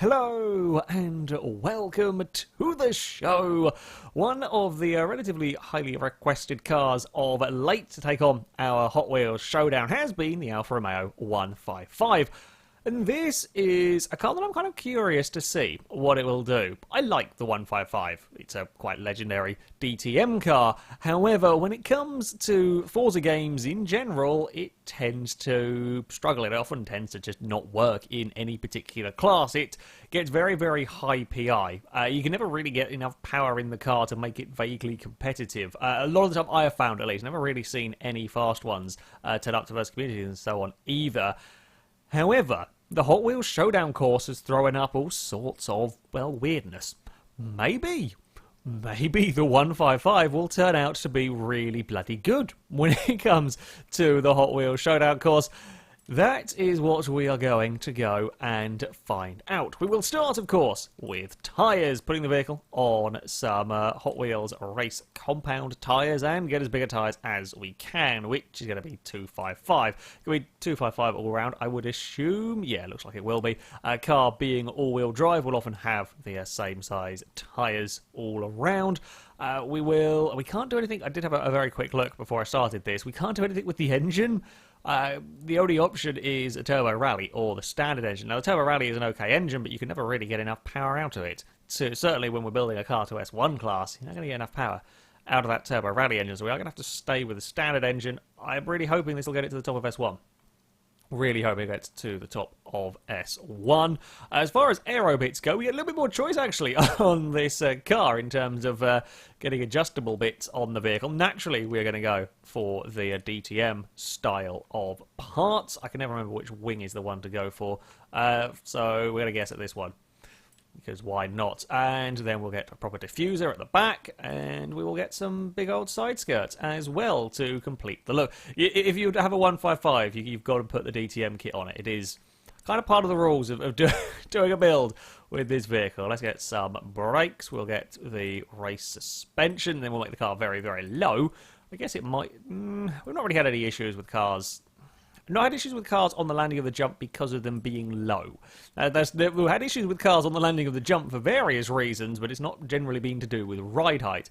Hello and welcome to the show. One of the relatively highly requested cars of late to take on our Hot Wheels Showdown has been the Alfa Romeo 155. And this is a car that I'm kind of curious to see what it will do. I like the 155. It's a quite legendary DTM car. However, when it comes to Forza games in general, it tends to struggle. It often tends to just not work in any particular class. It gets very, very high PI. You can never really get enough power in the car to make it vaguely competitive. A lot of the time I have found, at least, never really seen any fast ones turn up to versus communities and so on either. However, the Hot Wheels Showdown course is throwing up all sorts of, well, weirdness. Maybe the 155 will turn out to be really bloody good when it comes to the Hot Wheels Showdown course. That is what we are going to go and find out. We will start, of course, with tyres, putting the vehicle on some Hot Wheels race compound tyres and get as big a tyres as we can, which is going to be 255. Going to be 255 all around, I would assume. Yeah, looks like it will be. A car being all-wheel drive will often have the same size tyres all around. We can't do anything. I did have a very quick look before I started this. We can't do anything with the engine. The only option is a Turbo Rally or the standard engine. Now, the Turbo Rally is an okay engine, but you can never really get enough power out of it. So, certainly when we're building a car to S1 class, you're not going to get enough power out of that Turbo Rally engine, so we are going to have to stay with the standard engine. I'm really hoping this will get it to the top of S1. Really hoping it gets to the top of S1. As far as aero bits go, we get a little bit more choice, actually, on this car in terms of getting adjustable bits on the vehicle. Naturally, we're going to go for the DTM style of parts. I can never remember which wing is the one to go for, so we're going to guess at this one. Because why not? And then we'll get a proper diffuser at the back, and we will get some big old side skirts as well to complete the look. If you have a 155, you've got to put the DTM kit on it. It is kind of part of the rules of doing a build with this vehicle. Let's get some brakes. We'll get the race suspension. Then we'll make the car very, very low. I guess it might... we've not really had any issues with cars... Not had issues with cars on the landing of the jump because of them being low. We've had issues with cars on the landing of the jump for various reasons, but it's not generally been to do with ride height.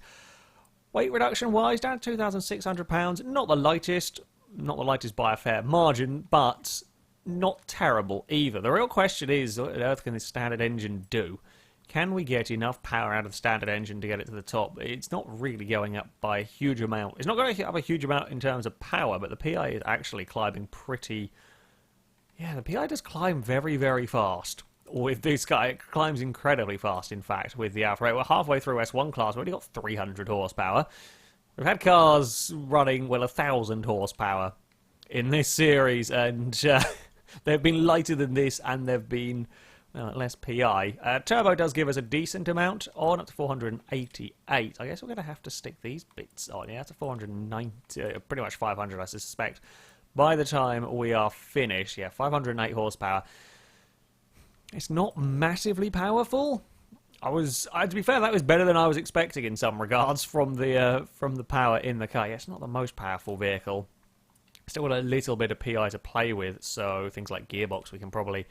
Weight reduction wise, down to £2,600. Not the lightest by a fair margin, but not terrible either. The real question is, what on earth can this standard engine do? Can we get enough power out of the standard engine to get it to the top? It's not really going up by a huge amount. It's not going to up a huge amount in terms of power, but the PI is actually climbing pretty... Yeah, the PI does climb very, very fast. With this guy, it climbs incredibly fast, in fact, with the Alfa. We're halfway through S1 class. We've only got 300 horsepower. We've had cars running, well, 1,000 horsepower in this series, and they've been lighter than this, and they've been... less PI. Turbo does give us a decent amount on, up to 488. I guess we're going to have to stick these bits on. Yeah, to 490, pretty much 500, I suspect. By the time we are finished, yeah, 508 horsepower. It's not massively powerful. To be fair, that was better than I was expecting in some regards from the power in the car. Yeah, it's not the most powerful vehicle. Still got a little bit of PI to play with, so things like gearbox we can probably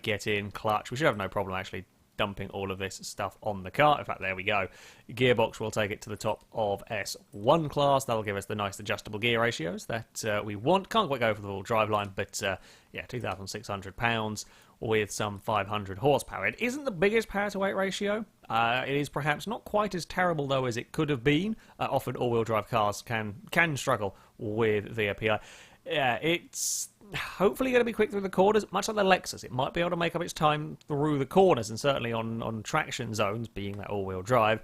get in, clutch. We should have no problem actually dumping all of this stuff on the car. In fact, there we go. Gearbox will take it to the top of S1 class. That'll give us the nice adjustable gear ratios that we want. Can't quite go for the full driveline, but yeah, £2,600 with some 500 horsepower. It isn't the biggest power to weight ratio. It is perhaps not quite as terrible though as it could have been. Often all-wheel drive cars can struggle with the PI. Yeah, it's hopefully going to be quick through the corners, much like the Lexus. It might be able to make up its time through the corners, and certainly on traction zones, being that all-wheel drive.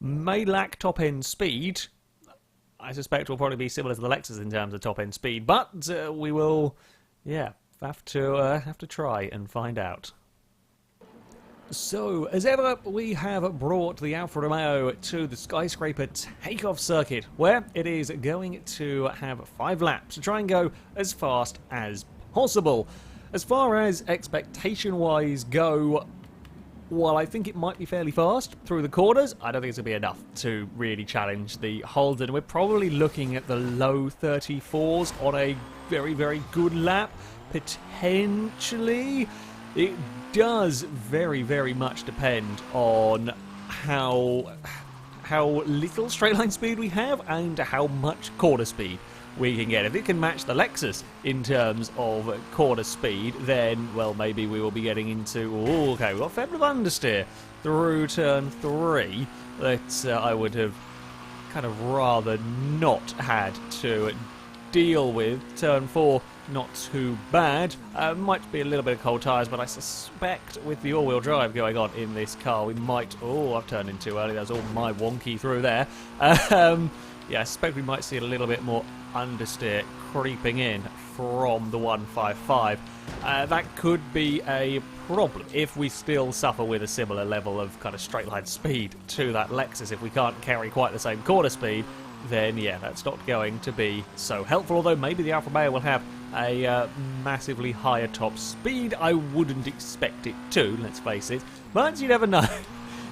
May lack top-end speed. I suspect will probably be similar to the Lexus in terms of top-end speed, but we will, yeah, have to try and find out. So, as ever, we have brought the Alfa Romeo to the skyscraper takeoff circuit, where it is going to have 5 laps to try and go as fast as possible. As far as expectation-wise go, while I think it might be fairly fast through the corners, I don't think it's going to be enough to really challenge the Holden. We're probably looking at the low 34s on a very, very good lap, potentially. It does very, very much depend on how little straight line speed we have and how much corner speed we can get. If it can match the Lexus in terms of corner speed, then, well, maybe we will be getting into... Oh, okay, we've got a fair bit of understeer through turn 3 that I would have kind of rather not had to deal with. Turn 4, not too bad. Might be a little bit of cold tyres, but I suspect with the all-wheel drive going on in this car, we might... Oh, I've turned in too early. That's all my wonky through there. Yeah, I suspect we might see a little bit more understeer creeping in from the 155. That could be a problem if we still suffer with a similar level of kind of straight line speed to that Lexus. If we can't carry quite the same corner speed, then yeah, that's not going to be so helpful. Although maybe the Alfa Romeo will have a massively higher top speed. I wouldn't expect it to, let's face it. But you never know.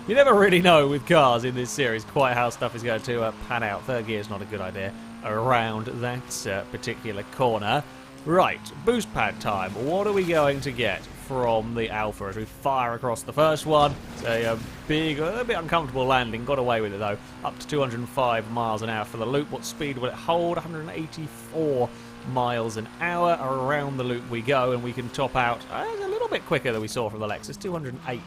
You never really know with cars in this series quite how stuff is going to pan out. Third gear is not a good idea around that particular corner. Right, boost pad time. What are we going to get from the Alfa as we fire across the first one? It's a big, a bit uncomfortable landing. Got away with it though. Up to 205 miles an hour for the loop. What speed will it hold? 184 miles an hour. Around the loop we go, and we can top out a little bit quicker than we saw from the Lexus. 208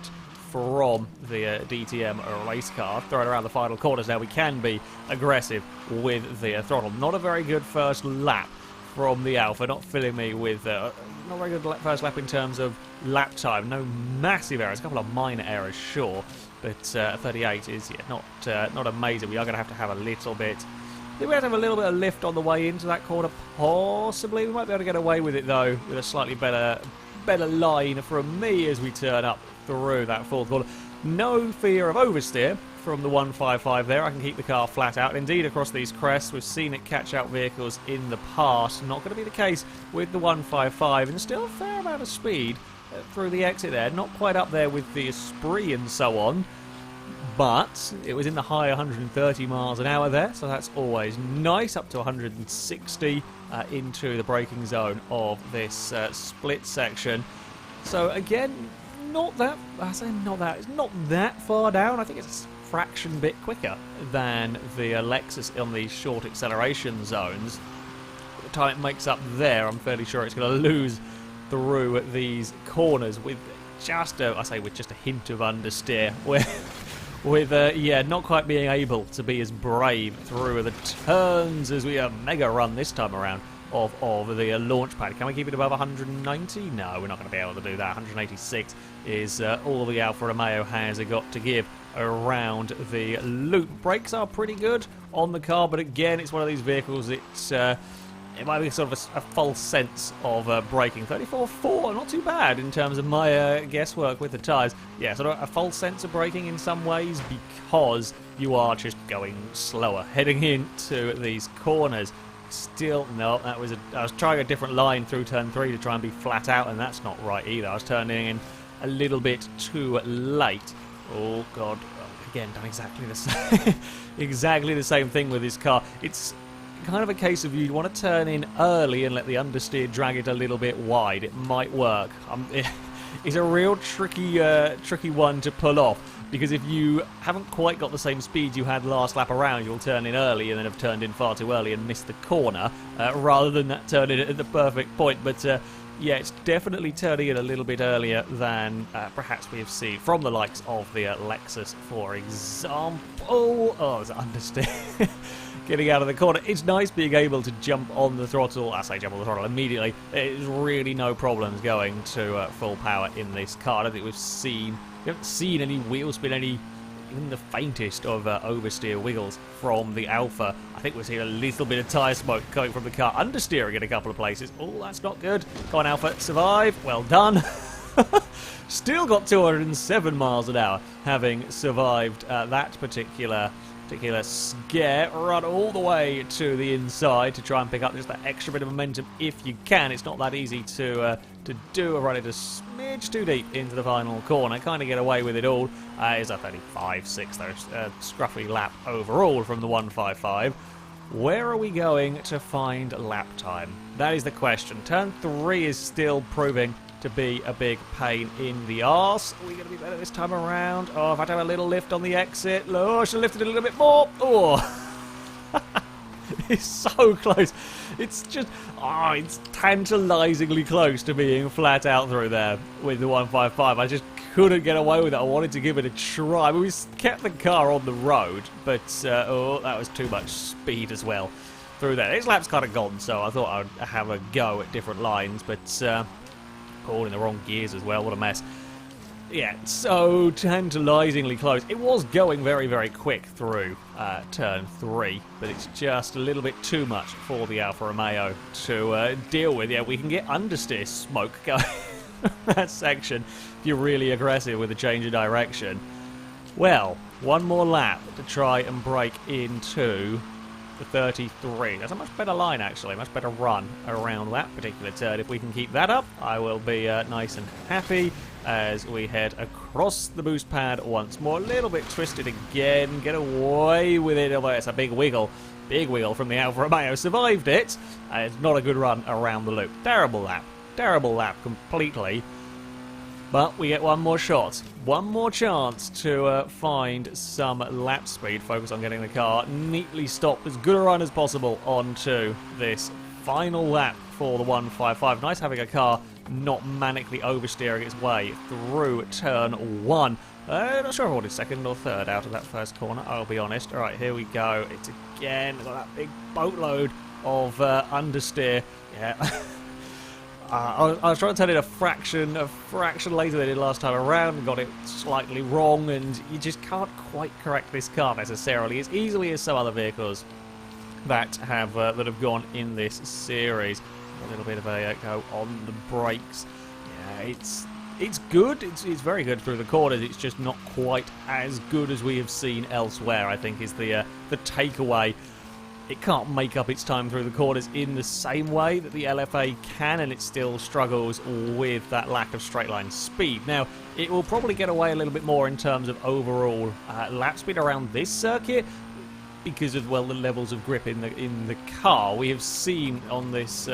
from the DTM race car. Throwing around the final corners now, we can be aggressive with the throttle. Not a very good first lap from the Alfa, not filling me with not very good first lap in terms of lap time. No massive errors, a couple of minor errors, sure, but 38 is not amazing. We are going to have a little bit. I think we have to have a little bit of lift on the way into that corner, possibly. We might be able to get away with it though, with a slightly better line from me as we turn up through that fourth corner. No fear of oversteer from the 155 there. I can keep the car flat out. Indeed, across these crests, we've seen it catch out vehicles in the past. Not going to be the case with the 155, and still a fair amount of speed through the exit there. Not quite up there with the Esprit and so on, but it was in the high 130 miles an hour there, so that's always nice. Up to 160 into the braking zone of this split section. So again, it's not that far down. I think it's a fraction bit quicker than the Lexus on these short acceleration zones. By the time it makes up there, I'm fairly sure it's going to lose through these corners with just a hint of understeer. With not quite being able to be as brave through the turns as we mega run this time around of the launch pad. Can we keep it above 190? No, we're not going to be able to do that. 186 is all the Alfa Romeo has got to give around the loop. Brakes are pretty good on the car, but again, it's one of these vehicles, it might be sort of a false sense of braking. 34.4, not too bad in terms of my guesswork with the tyres. Yeah, sort of a false sense of braking in some ways because you are just going slower heading into these corners. Still, no, I was trying a different line through turn 3 to try and be flat out, and that's not right either. I was turning in a little bit too late. Oh god, again, done exactly the same, exactly the same thing with this car. It's kind of a case of you want to turn in early and let the understeer drag it a little bit wide. It might work. It's a real tricky one to pull off, because if you haven't quite got the same speed you had last lap around, you'll turn in early and then have turned in far too early and missed the corner, rather than that turn in at the perfect point. But yeah, it's definitely turning in a little bit earlier than perhaps we have seen from the likes of the Lexus, for example. Oh, there's an understeer. Getting out of the corner. It's nice being able to jump on the throttle. I say jump on the throttle immediately. There's really no problems going to full power in this car. I don't think we haven't seen any wheel spin, even the faintest of oversteer wiggles from the Alfa. I think we're seeing a little bit of tyre smoke coming from the car. Understeering in a couple of places. Oh, that's not good. Come on, Alfa, survive. Well done. Still got 207 miles an hour, having survived that particular scare. Run all the way to the inside to try and pick up just that extra bit of momentum if you can. It's not that easy to do. Run it a smidge too deep into the final corner. Kind of get away with it all. It's a 35.6 though. Scruffy lap overall from the 155. Where are we going to find lap time? That is the question. Turn 3 is still proving to be a big pain in the arse. Are we going to be better this time around? Oh, I've had to have a little lift on the exit. Oh, I should have lifted it a little bit more. Oh, it's so close. It's just, oh, it's tantalisingly close to being flat out through there with the 155. I just couldn't get away with it. I wanted to give it a try. I mean, we kept the car on the road, but oh, that was too much speed as well through there. His lap's kind of gone, so I thought I'd have a go at different lines, but all in the wrong gears as well. What a mess. Yeah, so tantalisingly close. It was going very, very quick through turn 3, but it's just a little bit too much for the Alfa Romeo to deal with. Yeah, we can get understeer smoke going that section if you're really aggressive with a change of direction. Well, one more lap to try and break into the 33. That's a much better line, actually. Much better run around that particular turn. If we can keep that up, I will be nice and happy as we head across the boost pad once more. A little bit twisted again. Get away with it. Although it's a big wiggle. Big wiggle from the Alfa Romeo. Survived it. It's not a good run around the loop. Terrible lap. Terrible lap completely. But we get one more shot. One more chance to find some lap speed. Focus on getting the car neatly stopped. As good a run as possible onto this final lap for the 155. Nice having a car not manically oversteering its way through turn 1. Not sure if I wanted second or third out of that first corner, I'll be honest. Alright, here we go. It's again got that big boatload of understeer. Yeah. I was trying to turn it a fraction later than it did last time around, and got it slightly wrong, and you just can't quite correct this car necessarily as easily as some other vehicles that have gone in this series. A little bit of a go on the brakes. Yeah, it's good. It's very good through the corners. It's just not quite as good as we have seen elsewhere, I think, is the takeaway. It can't make up its time through the corners in the same way that the LFA can, and it still struggles with that lack of straight line speed. Now, it will probably get away a little bit more in terms of overall lap speed around this circuit because of, well, the levels of grip in the car. We have seen on this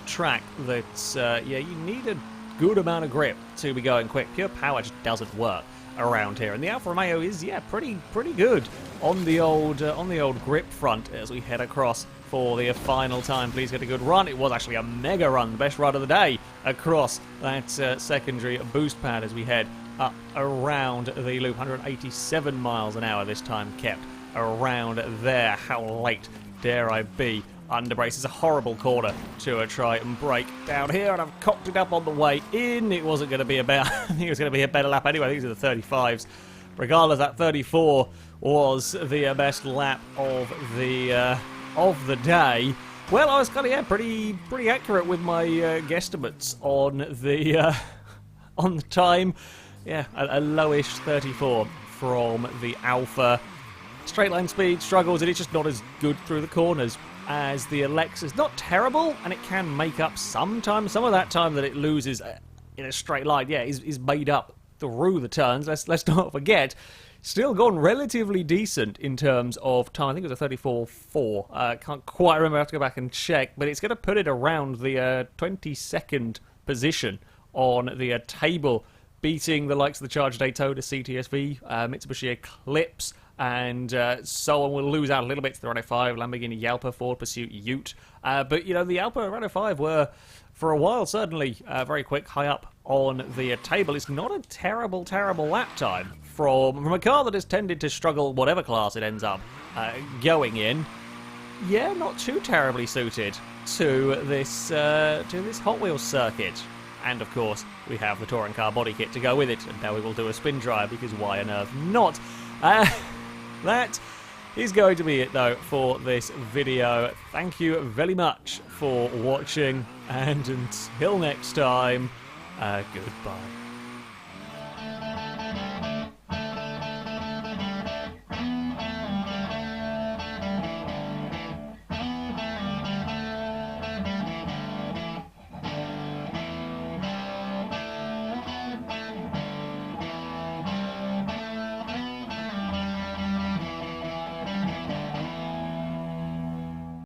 track that yeah, you need a good amount of grip to be going quick. Pure power just doesn't work around here, and the Alfa Romeo is, yeah, pretty good on the old grip front as we head across for the final time. Please get a good run. It was actually a mega run, the best run of the day across that secondary boost pad as we head up around the loop. 187 miles an hour this time kept around there. How late dare I be? Under brace is a horrible corner to try and break down here, and I've cocked it up on the way in. It wasn't going to be about. I think it was going to be a better lap anyway. These are the 35s. Regardless, that 34 was the best lap of the day. Well, I was kind of pretty accurate with my guesstimates on the time. Yeah, a lowish 34 from the Alfa. Straight line speed struggles, and it's just not as good through the corners as the Alexa's. Not terrible, and it can make up some time. Some of that time that it loses in a straight line, yeah, is made up through the turns. Let's not forget, still gone relatively decent in terms of time. I think it was a 34.4. Can't quite remember. I have to go back and check, but it's going to put it around the 22nd position on the table, beating the likes of the Charger Daytona, CTSV, Mitsubishi Eclipse, and so on. Will lose out a little bit to the Renault 5, Lamborghini Yalpa, Ford Pursuit Ute. But, you know, the Yalpa Renault 5 were, for a while, certainly very quick, high up on the table. It's not a terrible lap time from a car that has tended to struggle whatever class it ends up going in. Yeah, not too terribly suited to this Hot Wheels circuit. And, of course, we have the touring car body kit to go with it. And now we will do a spin drive, because why on earth not? That is going to be it, though, for this video. Thank you very much for watching, and until next time, goodbye.